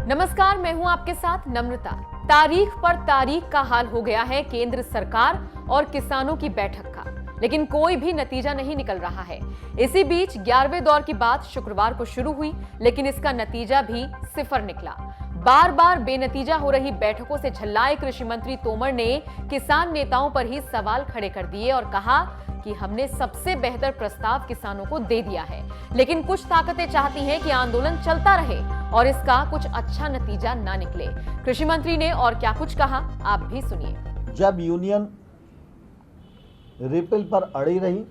नमस्कार, मैं हूं आपके साथ नम्रता। तारीख पर तारीख का हाल हो गया है केंद्र सरकार और किसानों की बैठक का, लेकिन कोई भी नतीजा नहीं निकल रहा है। इसी बीच 11वें दौर की बात शुक्रवार को शुरू हुई, लेकिन इसका नतीजा भी सिफर निकला। बार बार बेनतीजा हो रही बैठकों से झल्लाए कृषि मंत्री तोमर ने किसान नेताओं पर ही सवाल खड़े कर दिए और कहा कि हमने सबसे बेहतर प्रस्ताव किसानों को दे दिया है, लेकिन कुछ ताकतें चाहती हैं कि आंदोलन चलता रहे और इसका कुछ अच्छा नतीजा ना निकले। कृषि मंत्री ने और क्या कुछ कहा, आप भी सुनिए। जब यूनियन रिपील पर अड़ी रही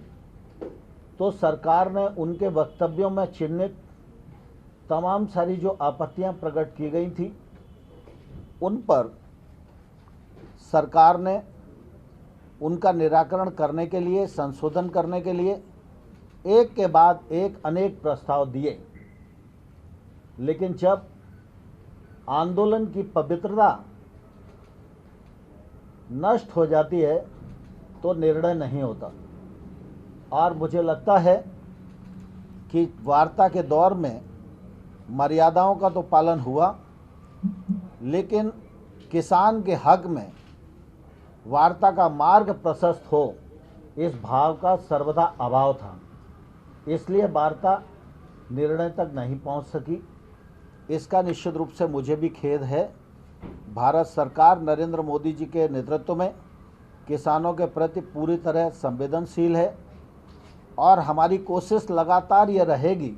तो सरकार ने उनके वक्तव्यों में चिन्हित तमाम सारी जो आपत्तियां प्रकट की गई थी, उन पर सरकार ने उनका निराकरण करने के लिए, संशोधन करने के लिए एक के बाद एक अनेक प्रस्ताव दिए। लेकिन जब आंदोलन की पवित्रता नष्ट हो जाती है तो निर्णय नहीं होता। और मुझे लगता है कि वार्ता के दौर में मर्यादाओं का तो पालन हुआ, लेकिन किसान के हक में वार्ता का मार्ग प्रशस्त हो, इस भाव का सर्वदा अभाव था। इसलिए वार्ता निर्णय तक नहीं पहुंच सकी। इसका निश्चित रूप से मुझे भी खेद है। भारत सरकार नरेंद्र मोदी जी के नेतृत्व में किसानों के प्रति पूरी तरह संवेदनशील है और हमारी कोशिश लगातार ये रहेगी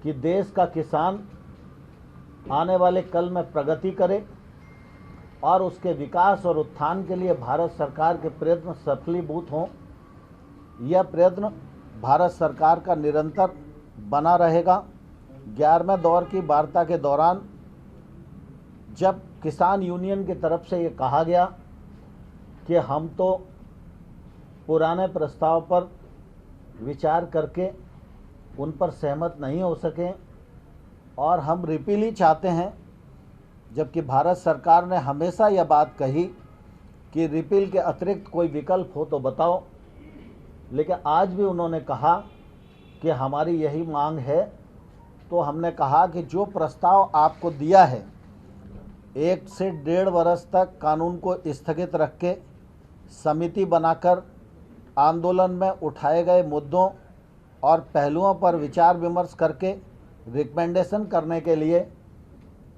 कि देश का किसान आने वाले कल में प्रगति करे और उसके विकास और उत्थान के लिए भारत सरकार के प्रयत्न सफलीभूत हों। यह प्रयत्न भारत सरकार का निरंतर बना रहेगा। 11वें दौर की वार्ता के दौरान जब किसान यूनियन की तरफ से ये कहा गया कि हम तो पुराने प्रस्ताव पर विचार करके उन पर सहमत नहीं हो सके और हम रिपील ही चाहते हैं, जबकि भारत सरकार ने हमेशा यह बात कही कि रिपील के अतिरिक्त कोई विकल्प हो तो बताओ, लेकिन आज भी उन्होंने कहा कि हमारी यही मांग है। तो हमने कहा कि जो प्रस्ताव आपको दिया है, 1 से 1.5 वर्ष तक कानून को स्थगित रख के समिति बनाकर आंदोलन में उठाए गए मुद्दों और पहलुओं पर विचार विमर्श करके रिकमेंडेशन करने के लिए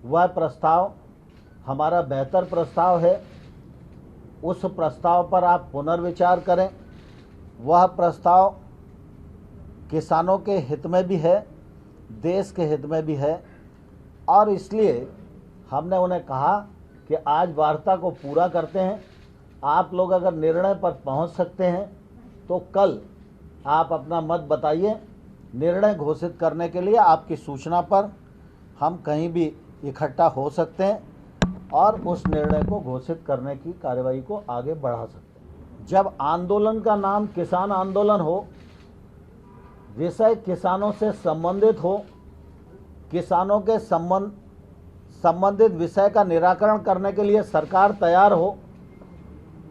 वह प्रस्ताव हमारा बेहतर प्रस्ताव है। उस प्रस्ताव पर आप पुनर्विचार करें। वह प्रस्ताव किसानों के हित में भी है, देश के हित में भी है और इसलिए हमने उन्हें कहा कि आज वार्ता को पूरा करते हैं। आप लोग अगर निर्णय पर पहुंच सकते हैं तो कल आप अपना मत बताइए। निर्णय घोषित करने के लिए आपकी सूचना पर हम कहीं भी इकट्ठा हो सकते हैं और उस निर्णय को घोषित करने की कार्रवाई को आगे बढ़ा सकते हैं। जब आंदोलन का नाम किसान आंदोलन हो, विषय किसानों से संबंधित हो, किसानों के संबंधित विषय का निराकरण करने के लिए सरकार तैयार हो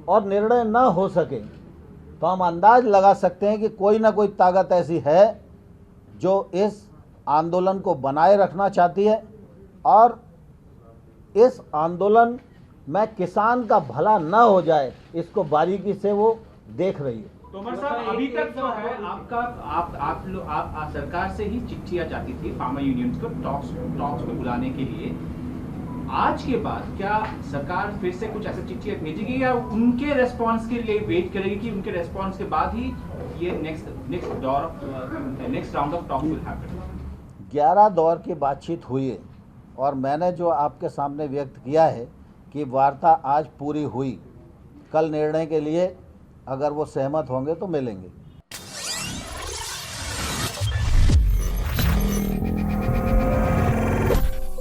और निर्णय न हो सके, तो हम अंदाज लगा सकते हैं कि कोई ना कोई ताकत ऐसी है जो इस आंदोलन को बनाए रखना चाहती है और इस आंदोलन में किसान का भला न हो जाए, इसको बारीकी से वो देख रही है। तोमर साहब, अभी तक जो है आप सरकार से ही चिट्ठियां जाती थी फार्मर यूनियंस को टॉक्स में बुलाने के लिए। आज के बाद क्या सरकार फिर से कुछ ऐसी चिट्ठियां भेजेगी या उनके रेस्पॉन्स के लिए वेट करेगी कि उनके रेस्पॉन्स के बाद ही ये next round of talks will happen? 11 दौर की बातचीत हुई है और मैंने जो आपके सामने व्यक्त किया है कि वार्ता आज पूरी हुई। कल निर्णय के लिए अगर वो सहमत होंगे तो मिलेंगे।